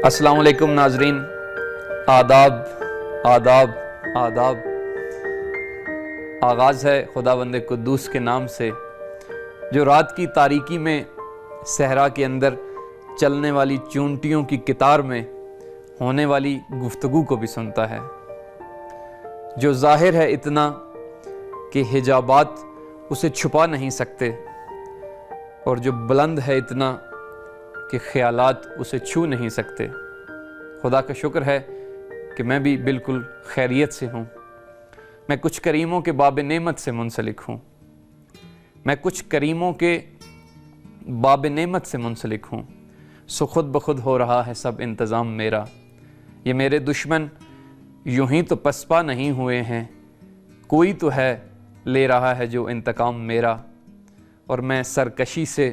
अस्सलाम वालेकुम नाजरीन, आदाब आदाब आदाब। आगाज़ है खुदावंद कुद्दूस के नाम से, जो रात की तारीकी में सहरा के अंदर चलने वाली चूंटियों की कितार में होने वाली गुफ्तगू को भी सुनता है, जो ज़ाहिर है इतना कि हिजाबात उसे छुपा नहीं सकते, और जो बुलंद है इतना कि ख्यालात उसे छू नहीं सकते। खुदा का शुक्र है कि मैं भी बिल्कुल खैरियत से हूँ। मैं कुछ करीमों के बाब नेमत से मुंसलिक हूँ। मैं कुछ करीमों के बाब नेमत से मुंसलिक हूँ। सो खुद ब खुद हो रहा है सब इंतज़ाम मेरा। ये मेरे दुश्मन यूं ही तो पसपा नहीं हुए हैं, कोई तो है ले रहा है जो इंतकाम मेरा। और मैं सरकशी से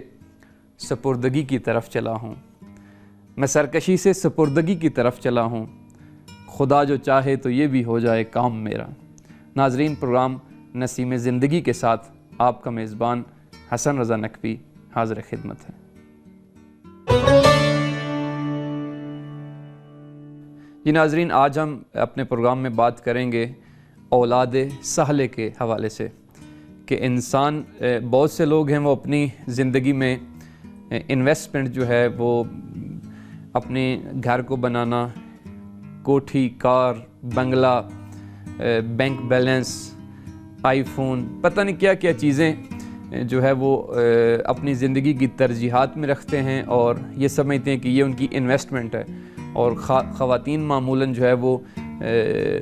सपुर्दगी की तरफ चला हूँ। मैं सरकशी से सपुर्दगी की तरफ चला हूँ। खुदा जो चाहे तो ये भी हो जाए काम मेरा। नाजरीन, प्रोग्राम नसीम ज़िंदगी के साथ आपका मेज़बान हसन रज़ा नकवी हाज़िर खिदमत है। जी नाजरीन, आज हम अपने प्रोग्राम में बात करेंगे औलाद सहले के हवाले से कि इंसान, बहुत से लोग हैं वो अपनी ज़िंदगी में इन्वेस्टमेंट जो है वो अपने घर को बनाना, कोठी, कार, बंगला, बैंक बैलेंस, आईफोन, पता नहीं क्या क्या चीज़ें जो है वो अपनी ज़िंदगी की तरजीहात में रखते हैं और ये समझते हैं कि ये उनकी इन्वेस्टमेंट है। और ख़वातीन मामूलन जो है वो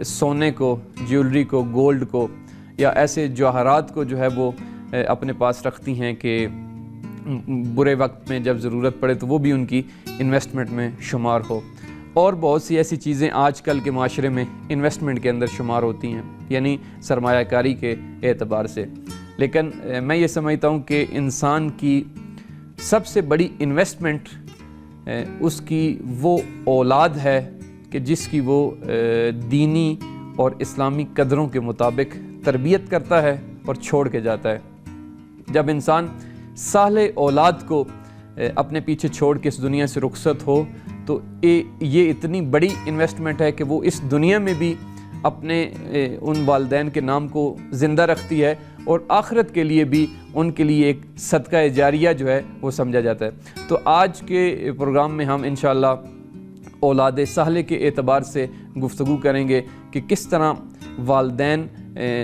सोने को, ज्वेलरी को, गोल्ड को या ऐसे जवाहरात को जो है वो अपने पास रखती हैं कि बुरे वक्त में जब ज़रूरत पड़े तो वो भी उनकी इन्वेस्टमेंट में शुमार हो। और बहुत सी ऐसी चीज़ें आजकल के माशरे में इन्वेस्टमेंट के अंदर शुमार होती हैं, यानी सरमायाकारी के एतबार से। लेकिन मैं ये समझता हूँ कि इंसान की सबसे बड़ी इन्वेस्टमेंट उसकी वो औलाद है कि जिसकी वो दीनी और इस्लामी कदरों के मुताबिक तरबियत करता है और छोड़ के जाता है। जब इंसान साले औलाद को अपने पीछे छोड़ के इस दुनिया से रुखसत हो तो ये इतनी बड़ी इन्वेस्टमेंट है कि वो इस दुनिया में भी अपने उन वालिदैन के नाम को ज़िंदा रखती है और आखिरत के लिए भी उनके लिए एक सदका जारिया जो है वो समझा जाता है। तो आज के प्रोग्राम में हम इंशाअल्लाह औलाद सहले के एतबार से गुफ्तगू करेंगे कि किस तरह वालिदैन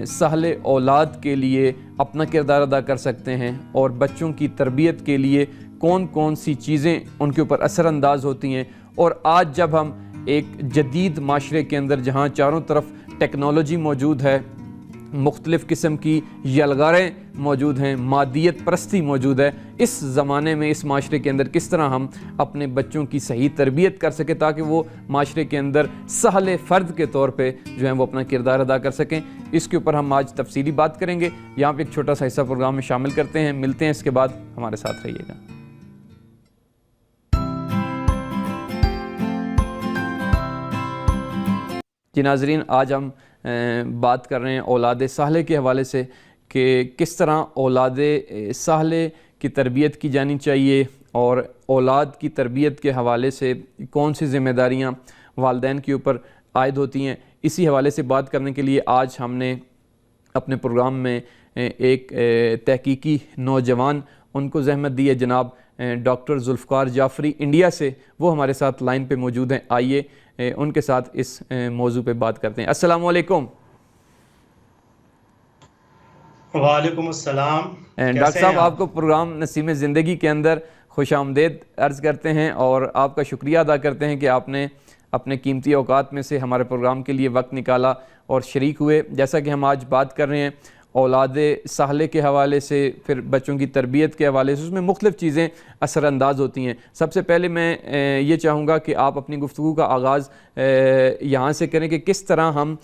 सहले औलाद के लिए अपना किरदार अदा कर सकते हैं और बच्चों की तरबियत के लिए कौन कौन सी चीज़ें उनके ऊपर असरअंदाज होती हैं। और आज जब हम एक जदीद माशरे के अंदर जहाँ चारों तरफ टेक्नोलॉजी मौजूद है, मुख्तलिफ़ किस्म की यलगारें मौजूद हैं, मादियत परस्ती मौजूद है, इस ज़माने में इस माशरे के अंदर किस तरह हम अपने बच्चों की सही तरबियत कर सकें ताकि वो माशरे के अंदर सहले फ़र्द के तौर पे जो है वो अपना किरदार अदा कर सकें। इसके ऊपर हम आज तफसीली बात करेंगे। यहाँ पे एक छोटा सा हिस्सा प्रोग्राम में शामिल करते हैं, मिलते हैं इसके बाद, हमारे साथ रहिएगा। जी नाजरीन, आज हम बात कर रहे हैं औलाद सहले के हवाले से कि किस तरह औलाद सहले की तरबियत की जानी चाहिए और औलाद की तरबियत के हवाले से कौन सी ज़िम्मेदारियाँ वालिदैन के ऊपर आयद होती हैं। इसी हवाले से बात करने के लिए आज हमने अपने प्रोग्राम में एक तहकीकी नौजवान उनको ज़हमत दी है, जनाब डॉक्टर जुल्फ़कार जाफ़री इंडिया से। वो हमारे साथ लाइन पे मौजूद हैं। आइए उनके साथ इस मौजू पे बात करते हैं। अस्सलाम वालेकुम। वालेकुम अस्सलाम। डॉक्टर साहब, आपको प्रोग्राम नसीम ज़िंदगी के अंदर खुश आमदेद अर्ज़ करते हैं और आपका शुक्रिया अदा करते हैं कि आपने अपने कीमती औकात में से हमारे प्रोग्राम के लिए वक्त निकाला और शरीक हुए। जैसा कि हम आज बात कर रहे हैं औलाद सहले के हवाले से, फिर बच्चों की तरबियत के हवाले से, उसमें मुख्तलिफ़ चीज़ें असरअंदाज होती हैं। सबसे पहले मैं ये चाहूँगा कि आप अपनी गुफ्तगू का आगाज़ यहाँ से करें कि किस तरह हम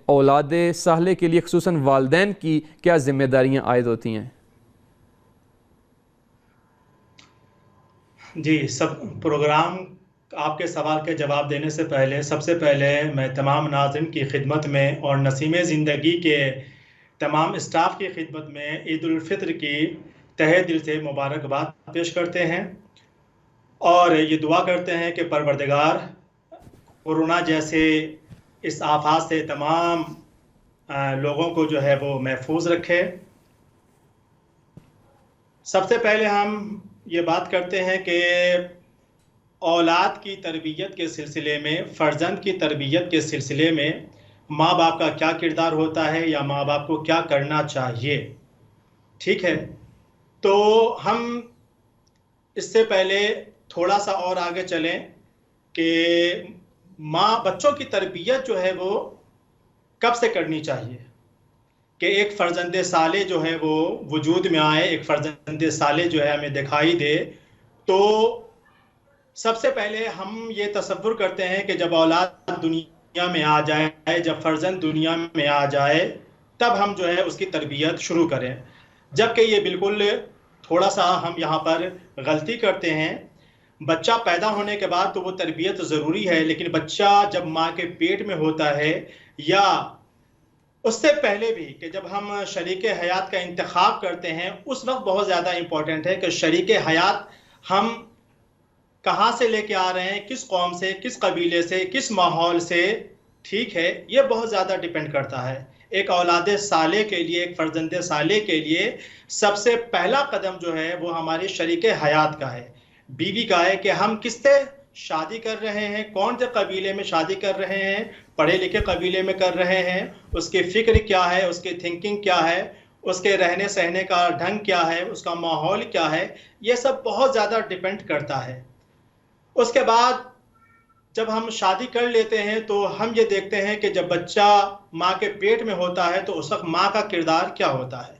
औलाद सहले के लिए ख़ुसूसन वालिदैन की क्या ज़िम्मेदारियाँ आयद होती हैं। जी, सब प्रोग्राम आपके सवाल के जवाब देने से पहले सबसे पहले मैं तमाम नाज़रीन की खिदमत में और नसीम ज़िंदगी के तमाम स्टाफ की खिदमत में ईद उल फित्र की तहे दिल से मुबारकबाद पेश करते हैं। और ये दुआ करते हैं कि परवरदिगार कोरोना जैसे इस आफत से तमाम लोगों को जो है वो महफूज रखे। सबसे पहले हम ये बात करते हैं कि औलाद की तरबियत के सिलसिले में, फ़र्जंद की तरबियत के सिलसिले में माँ बाप का क्या किरदार होता है या माँ बाप को क्या करना चाहिए। ठीक है, तो हम इससे पहले थोड़ा सा और आगे चलें कि बच्चों की तरबियत जो है वो कब से करनी चाहिए कि एक फ़र्जंद साले जो है वो वजूद में आए, एक फ़र्जंद साले जो है हमें दिखाई दे। तो सबसे पहले हम ये तसव्वुर करते हैं कि जब औलाद दुनिया में आ जाए, जब फ़र्जंद दुनिया में आ जाए, तब हम जो है उसकी तरबियत शुरू करें। जबकि ये बिल्कुल थोड़ा सा हम यहाँ पर गलती करते हैं। बच्चा पैदा होने के बाद तो वो तरबियत ज़रूरी है, लेकिन बच्चा जब माँ के पेट में होता है या उससे पहले भी कि जब हम शरीक हयात का इंतखाब करते हैं, उस वक्त बहुत ज़्यादा इम्पोर्टेंट है कि शरीक हयात हम कहाँ से लेके आ रहे हैं, किस कौम से, किस कबीले से, किस माहौल से। ठीक है, ये बहुत ज़्यादा डिपेंड करता है। एक औलाद साले के लिए, एक फ़र्जंद साले के लिए सबसे पहला कदम जो है वो हमारी शरीक हयात का है, बीवी का है कि हम किससे शादी कर रहे हैं, कौन से कबीले में शादी कर रहे हैं, पढ़े लिखे कबीले में कर रहे हैं, उसकी फ़िक्र क्या है, उसकी थिंकिंग क्या है, उसके रहने सहने का ढंग क्या है, उसका माहौल क्या है, ये सब बहुत ज़्यादा डिपेंड करता है। उसके बाद जब हम शादी कर लेते हैं तो हम ये देखते हैं कि जब बच्चा माँ के पेट में होता है तो उस वक्त माँ का किरदार क्या होता है।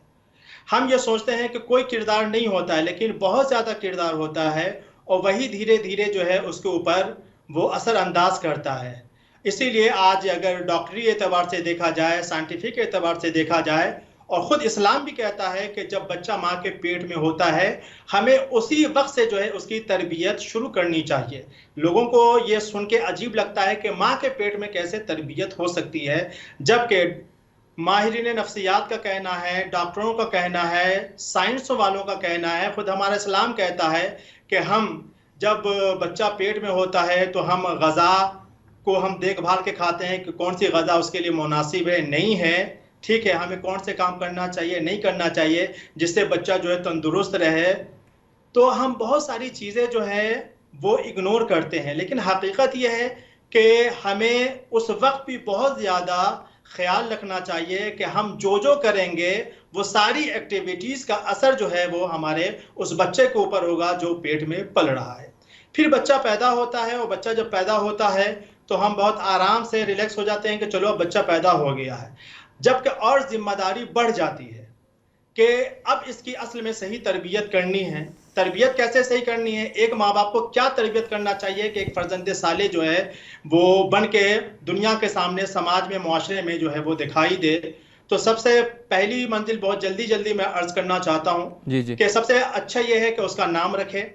हम ये सोचते हैं कि कोई किरदार नहीं होता है, लेकिन बहुत ज़्यादा किरदार होता है और वही धीरे धीरे जो है उसके ऊपर वो असर अंदाज करता है। इसीलिए आज अगर डॉक्टरी एतबार से देखा जाए, साइंटिफिक एतबार से देखा जाए, और ख़ुद इस्लाम भी कहता है कि जब बच्चा माँ के पेट में होता है हमें उसी वक्त से जो है उसकी तरबियत शुरू करनी चाहिए। लोगों को ये सुन के अजीब लगता है कि माँ के पेट में कैसे तरबियत हो सकती है, जबकि माहिरीन नफ्सियात का कहना है, डॉक्टरों का कहना है, साइंस वालों का कहना है, ख़ुद हमारा इस्लाम कहता है कि हम जब बच्चा पेट में होता है तो हम ग़ज़ा को हम देखभाल के खाते हैं कि कौन सी ग़ज़ा उसके लिए मुनासिब है, नहीं है। ठीक है, हमें कौन से काम करना चाहिए, नहीं करना चाहिए, जिससे बच्चा जो है तंदुरुस्त रहे। तो हम बहुत सारी चीज़ें जो है वो इग्नोर करते हैं, लेकिन हकीकत यह है कि हमें उस वक्त भी बहुत ज़्यादा ख्याल रखना चाहिए कि हम जो करेंगे वो सारी एक्टिविटीज़ का असर जो है वो हमारे उस बच्चे के ऊपर होगा जो पेट में पल रहा है। फिर बच्चा पैदा होता है और बच्चा जब पैदा होता है तो हम बहुत आराम से रिलैक्स हो जाते हैं कि चलो अब बच्चा पैदा हो गया है, जबकि और जिम्मेदारी बढ़ जाती है कि अब इसकी असल में सही तरबियत करनी है। तरबियत कैसे सही करनी है, एक माँ बाप को क्या तरबियत करना चाहिए कि एक फ़र्जंद साले जो है वो बन के दुनिया के सामने, समाज में, मुआशरे में जो है वो दिखाई दे। तो सबसे पहली मंजिल बहुत जल्दी मैं अर्ज़ करना चाहता हूँ कि सबसे अच्छा ये है कि उसका नाम रखे।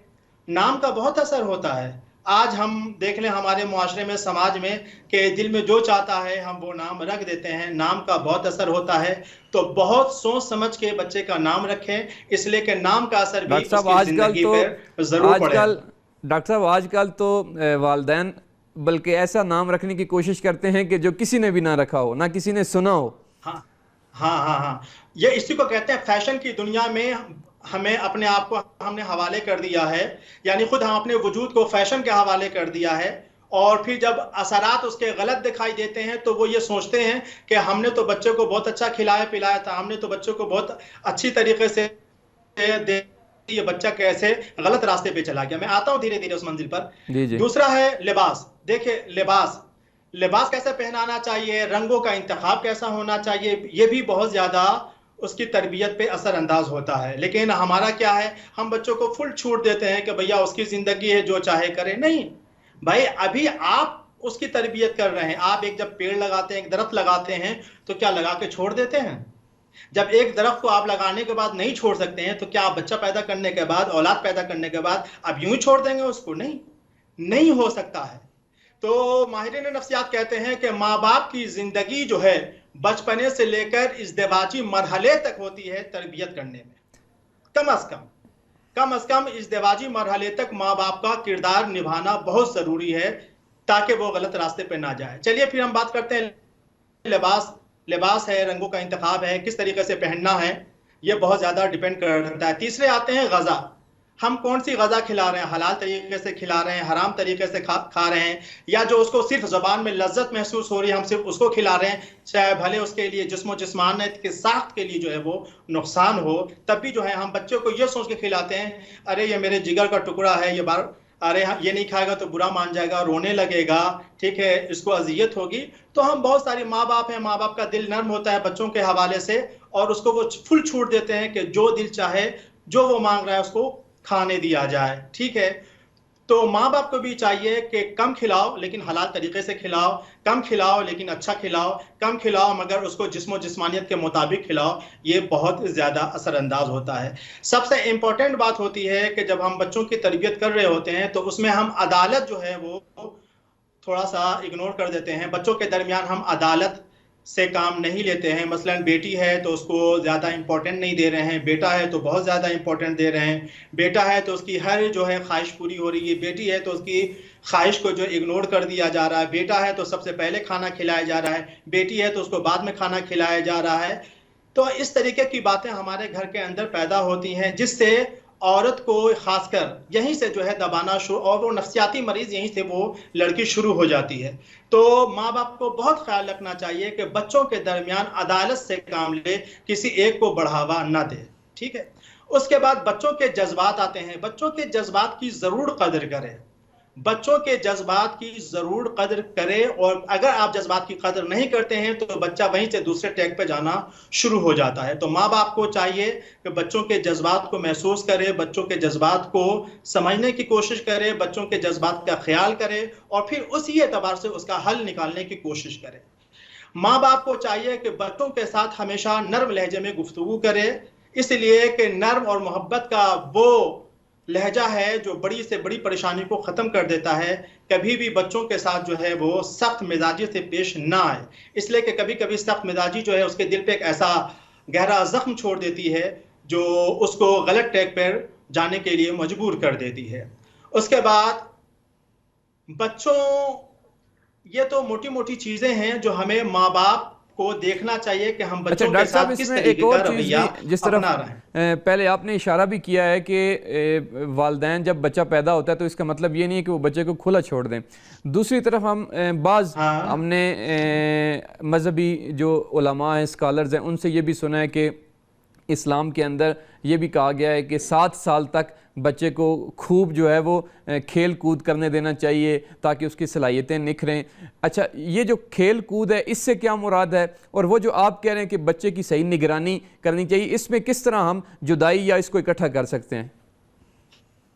नाम का बहुत असर होता है। आज हम देख लें हमारे मुआशरे में, समाज में, कि दिल में जो चाहता है हम वो नाम रख देते हैं। नाम का बहुत असर होता है, तो बहुत सोच समझ के बच्चे का नाम रखें, इसलिए कि नाम का असर भी उसकी ज़िंदगी पर ज़रूर पड़ेगा। डॉक्टर साहब, आजकल तो वालिदैन बल्कि ऐसा नाम रखने की कोशिश करते हैं कि जो किसी ने भी ना रखा हो, ना किसी ने सुना हो। हाँ, ये इसी को कहते हैं फैशन की दुनिया में हमें अपने आप को हमने हवाले कर दिया है, यानी खुद हम अपने वजूद को फैशन के हवाले कर दिया है। और फिर जब असरात उसके गलत दिखाई देते हैं तो वो ये सोचते हैं कि हमने तो बच्चे को बहुत अच्छा खिलाया पिलाया था, हमने तो बच्चे को बहुत अच्छी तरीके से ये बच्चा कैसे गलत रास्ते पे चला गया। मैं आता हूँ धीरे धीरे उस मंजिल पर। दूसरा है लिबास। देखिए, लिबास कैसे पहनाना चाहिए, रंगों का इंतखाब कैसा होना चाहिए, ये भी बहुत ज़्यादा उसकी तरबियत पे असर अंदाज होता है। लेकिन हमारा क्या है, हम बच्चों को फुल छूट देते हैं कि भैया उसकी ज़िंदगी है, जो चाहे करे। नहीं भाई, अभी आप उसकी तरबियत कर रहे हैं। आप एक जब पेड़ लगाते हैं, एक दरख्त लगाते हैं, तो क्या लगा के छोड़ देते हैं? जब एक दरख्त को आप लगाने के बाद नहीं छोड़ सकते हैं, तो क्या आप बच्चा पैदा करने के बाद, औलाद पैदा करने के बाद आप यूं ही छोड़ देंगे उसको? नहीं हो सकता है। तो माहिरीन नफ्सियात कहते हैं कि माँ बाप की ज़िंदगी जो है बचपने से लेकर इज़्दिवाजी मरहले तक होती है तरबियत करने में, कम अज़ कम। कम से कम इज़्दिवाजी मरहले तक माँ बाप का किरदार निभाना बहुत ज़रूरी है ताकि वो गलत रास्ते पे ना जाए। चलिए फिर हम बात करते हैं लिबास। लिबास है, रंगों का इंतखाब है, किस तरीके से पहनना है, ये बहुत ज़्यादा डिपेंड करता है। तीसरे आते हैं गज़ा। हम कौन सी गज़ा खिला रहे हैं, हलाल तरीके से खिला रहे हैं, हराम तरीके से खा रहे हैं, या जो उसको सिर्फ ज़बान में लज्जत महसूस हो रही है हम सिर्फ उसको खिला रहे हैं, चाहे भले उसके लिए जिस्मानियत के साख्त के लिए जो है वो नुकसान हो, तब भी जो है हम बच्चों को ये सोच के खिलाते हैं, अरे ये मेरे जिगर का टुकड़ा है, ये बार अरे ये नहीं खाएगा तो बुरा मान जाएगा, रोने लगेगा, ठीक है, इसको अजियत होगी। तो हम बहुत सारे माँ बाप हैं, माँ बाप का दिल नर्म होता है बच्चों के हवाले से, और उसको वो फुल छूट देते हैं कि जो दिल चाहे, जो वो मांग रहा है उसको खाने दिया जाए, ठीक है। तो माँ बाप को भी चाहिए कि कम खिलाओ लेकिन हलाल तरीके से खिलाओ, कम खिलाओ लेकिन अच्छा खिलाओ, कम खिलाओ मगर उसको जिस्मानियत के मुताबिक खिलाओ, ये बहुत ज़्यादा असरअंदाज होता है। सबसे इम्पोर्टेंट बात होती है कि जब हम बच्चों की तरबियत कर रहे होते हैं तो उसमें हम अदालत जो है वो थोड़ा सा इग्नोर कर देते हैं। बच्चों के दरमियान हम अदालत से काम नहीं लेते हैं। मसलन बेटी है तो उसको ज़्यादा इंपॉर्टेंट नहीं दे रहे हैं, बेटा है तो बहुत ज़्यादा इंपॉर्टेंट दे रहे हैं, बेटा है तो उसकी हर जो है ख्वाहिश पूरी हो रही है, बेटी है तो उसकी ख्वाहिश को जो इग्नोर कर दिया जा रहा है, बेटा है तो सबसे पहले खाना खिलाया जा रहा है, बेटी है तो उसको बाद में खाना खिलाया जा रहा है। तो इस तरीके की बातें हमारे घर के अंदर पैदा होती हैं, जिससे औरत को खासकर यहीं से जो है दबाना शुरू, और वो नफ्सियाती मरीज यहीं से वो लड़की शुरू हो जाती है। तो माँ बाप को बहुत ख्याल रखना चाहिए कि बच्चों के दरमियान अदालत से काम ले, किसी एक को बढ़ावा ना दे, ठीक है। उसके बाद बच्चों के जज्बात आते हैं। बच्चों के जज्बात की ज़रूर कदर करें, बच्चों के जज्बात की ज़रूर कदर करें, और अगर आप जज्बात की कदर नहीं करते हैं तो बच्चा वहीं से दूसरे ट्रैक पे जाना शुरू हो जाता है। तो माँ बाप को चाहिए कि बच्चों के जज्बात को महसूस करे, बच्चों के जज्बात को समझने की कोशिश करे, बच्चों के जज्बात का ख्याल करे, और फिर उसी एतबार से उसका हल निकालने की कोशिश करे। माँ बाप को चाहिए कि बच्चों के साथ हमेशा नर्म लहजे में गुफ्तगू करे, इसलिए कि नर्म और मोहब्बत का वो लहजा है जो बड़ी से बड़ी परेशानी को ख़त्म कर देता है। कभी भी बच्चों के साथ जो है वो सख्त मिजाजी से पेश ना आए, इसलिए कि कभी कभी सख्त मिजाजी जो है उसके दिल पे एक ऐसा गहरा जख्म छोड़ देती है जो उसको गलत ट्रैक पर जाने के लिए मजबूर कर देती है। उसके बाद बच्चों, ये तो मोटी मोटी चीज़ें हैं जो हमें माँ बाप को देखना चाहिए कि हम बच्चों के साथ किस तरीके का रवैया अपना रहे हैं। पहले आपने इशारा भी किया है कि वालिदैन जब बच्चा पैदा होता है तो इसका मतलब ये नहीं है कि वो बच्चे को खुला छोड़ दें। दूसरी तरफ हम हमने मजहबी जो उलमा हैं, स्कॉलर्स हैं, उनसे ये भी सुना है कि इस्लाम के अंदर ये भी कहा गया है कि 7 साल तक बच्चे को खूब जो है वो खेल कूद करने देना चाहिए ताकि उसकी सलाहियतें निखरें। अच्छा, ये जो खेल कूद है इससे क्या मुराद है, और वो जो आप कह रहे हैं कि बच्चे की सही निगरानी करनी चाहिए, इसमें किस तरह हम जुदाई या इसको इकट्ठा कर सकते हैं?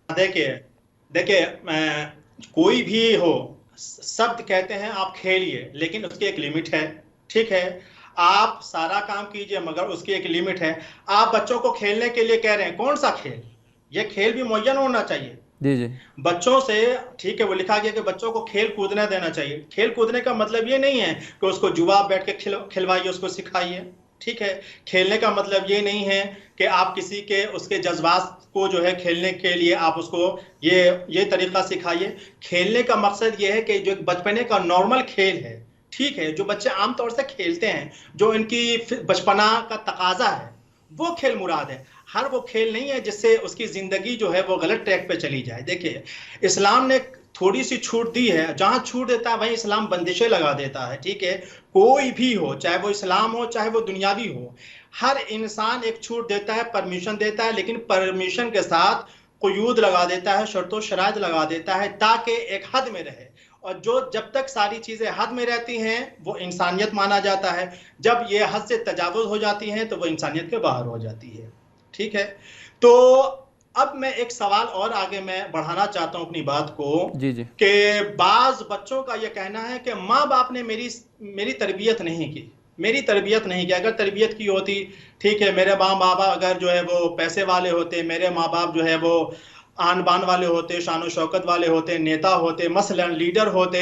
देखिए कोई भी हो, शब्द कहते हैं आप खेलिए लेकिन उसकी एक लिमिट है, ठीक है। आप सारा काम कीजिए मगर उसकी एक लिमिट है। आप बच्चों को खेलने के लिए कह रहे हैं, कौन सा खेल? ये खेल भी मुय्यन होना चाहिए जी जी बच्चों से, ठीक है। वो लिखा गया कि बच्चों को खेल कूदने देना चाहिए। खेल कूदने का मतलब ये नहीं है कि उसको जुआ बैठ के खिलवाइए, उसको सिखाइए, ठीक है। खेलने का मतलब ये नहीं है कि आप किसी के उसके जज्बात को जो है खेलने के लिए आप उसको ये तरीका सिखाइए। खेलने का मकसद ये है कि जो बचपने का नॉर्मल खेल है, ठीक है, जो बच्चे आमतौर से खेलते हैं, जो इनकी बचपना का तकाजा है, वो खेल मुराद है। हर वो खेल नहीं है जिससे उसकी ज़िंदगी जो है वो गलत ट्रैक पे चली जाए। देखिए, इस्लाम ने थोड़ी सी छूट दी है, जहाँ छूट देता है वहीं इस्लाम बंदिशें लगा देता है, ठीक है। कोई भी हो, चाहे वो इस्लाम हो चाहे वो दुनियावी हो, हर इंसान एक छूट देता है, परमिशन देता है, लेकिन परमिशन के साथ क़ुयूद लगा देता है, शर्तों शराइत लगा देता है ताकि एक हद में रहे। और जब तक सारी चीज़ें हद में रहती हैं वो इंसानियत माना जाता है, जब ये हद से तजावुज़ हो जाती हैं तो वो इंसानियत के बाहर हो जाती है, ठीक है। तो अब मैं एक सवाल और आगे मैं बढ़ाना चाहता हूँ अपनी बात को, जी जी, कि बाज़ बच्चों का ये कहना है कि माँ बाप ने मेरी तरबियत नहीं की, मेरी तरबियत नहीं की। अगर तरबियत की होती, ठीक है, मेरे माँ बाप अगर जो है वो पैसे वाले होते, मेरे माँ बाप जो है वो आन बान वाले होते, शान शौकत वाले होते, नेता होते, मसलन लीडर होते,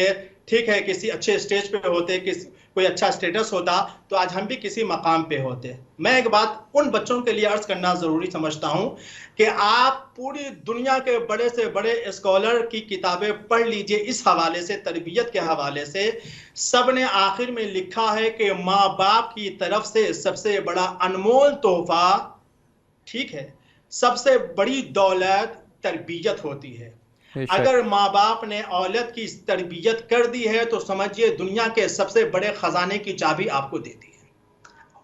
ठीक है, किसी अच्छे स्टेज पे होते, कोई अच्छा स्टेटस होता तो आज हम भी किसी मकाम पे होते। मैं एक बात उन बच्चों के लिए अर्ज करना ज़रूरी समझता हूं कि आप पूरी दुनिया के बड़े से बड़े स्कॉलर की किताबें पढ़ लीजिए, इस हवाले से, तरबियत के हवाले से सब ने आखिर में लिखा है कि माँ बाप की तरफ से सबसे बड़ा अनमोल तोहफा, ठीक है, सबसे बड़ी दौलत तरबियत होती है। अगर माँ बाप ने औलाद की तरबियत कर दी है तो समझिए दुनिया के सबसे बड़े खजाने की चाबी आपको दे दी है,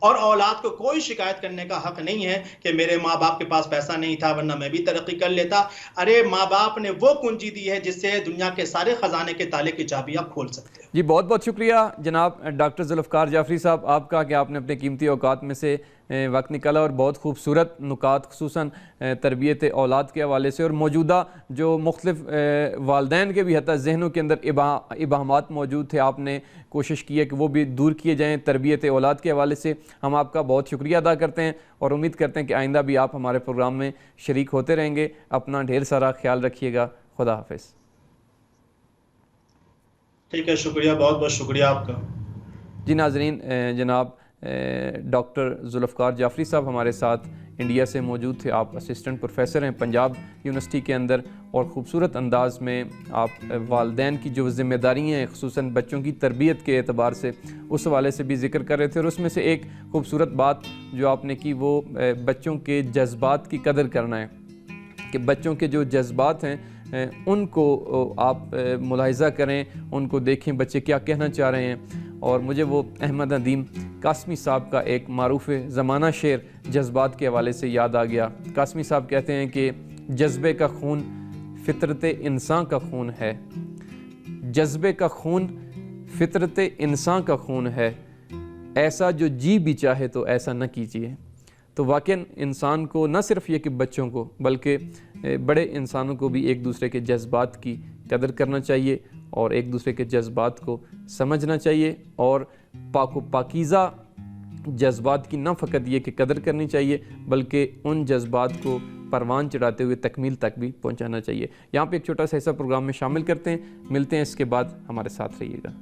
और औलाद को कोई शिकायत करने का हक नहीं है कि मेरे माँ बाप के पास पैसा नहीं था वरना मैं भी तरक्की कर लेता। अरे माँ बाप ने वो कुंजी दी है जिससे दुनिया के सारे खजाने के ताले की चाबी आप खोल सकते हो। जी बहुत बहुत शुक्रिया जनाब डॉक्टर जुल्फ़कार जाफ़री साहब आपका कि आपने अपने कीमती औकात में से वक्त निकाला और बहुत खूबसूरत नुकात खुसूसन तरबियत औलाद के हवाले से और मौजूदा जो मुख्तलिफ वालदैन के भी हता जहनों के अंदर इबाहमात मौजूद थे, आपने कोशिश की है कि वो भी दूर किए जाएँ तरबियत औलाद के हवाले से। हम आपका बहुत शुक्रिया अदा करते हैं और उम्मीद करते हैं कि आइंदा भी आप हमारे प्रोग्राम में शरीक होते रहेंगे। अपना ढेर सारा ख्याल रखिएगा। खुदा हाफिज़। ठीक है, शुक्रिया, बहुत बहुत शुक्रिया आपका। जी नाजरीन, जनाब डॉक्टर जुल्फ़कार जाफ़री साहब हमारे साथ इंडिया से मौजूद थे। आप असिस्टेंट प्रोफेसर हैं पंजाब यूनिवर्सिटी के अंदर और ख़ूबसूरत अंदाज में आप वालदैन की जो ज़िम्मेदारी हैं ख़ुसूसन बच्चों की तरबियत के एतबार से उस हवाले से भी ज़िक्र कर रहे थे। और उसमें से एक खूबसूरत बात जो आपने की वो बच्चों के जज्बात की कदर करना है, कि बच्चों के जो जज्बात हैं उनको आप मुलाहिज़ा करें, उनको देखें बच्चे क्या कहना चाह रहे हैं। और मुझे वो अहमद नदीम कासमी साहब का एक मारूफ़ ज़माना शेर जज्बात के हवाले से याद आ गया। कासमी साहब कहते हैं कि जज्बे का खून फितरत इंसान का खून है, जज्बे का खून फितरत इंसान का खून है, ऐसा जो जी भी चाहे तो ऐसा न कीजिए। तो वाकई इंसान को न सिर्फ ये कि बच्चों को बल्कि बड़े इंसानों को भी एक दूसरे के जज्बात की कदर करना चाहिए और एक दूसरे के जज्बात को समझना चाहिए और पाकीज़ा जज्बात की न फ़कत ये कि कदर करनी चाहिए बल्कि उन जज्बात को परवान चढ़ाते हुए तकमील तक भी पहुंचाना चाहिए। यहाँ पे एक छोटा सा ऐसा प्रोग्राम में शामिल करते हैं, मिलते हैं इसके बाद, हमारे साथ रहिएगा।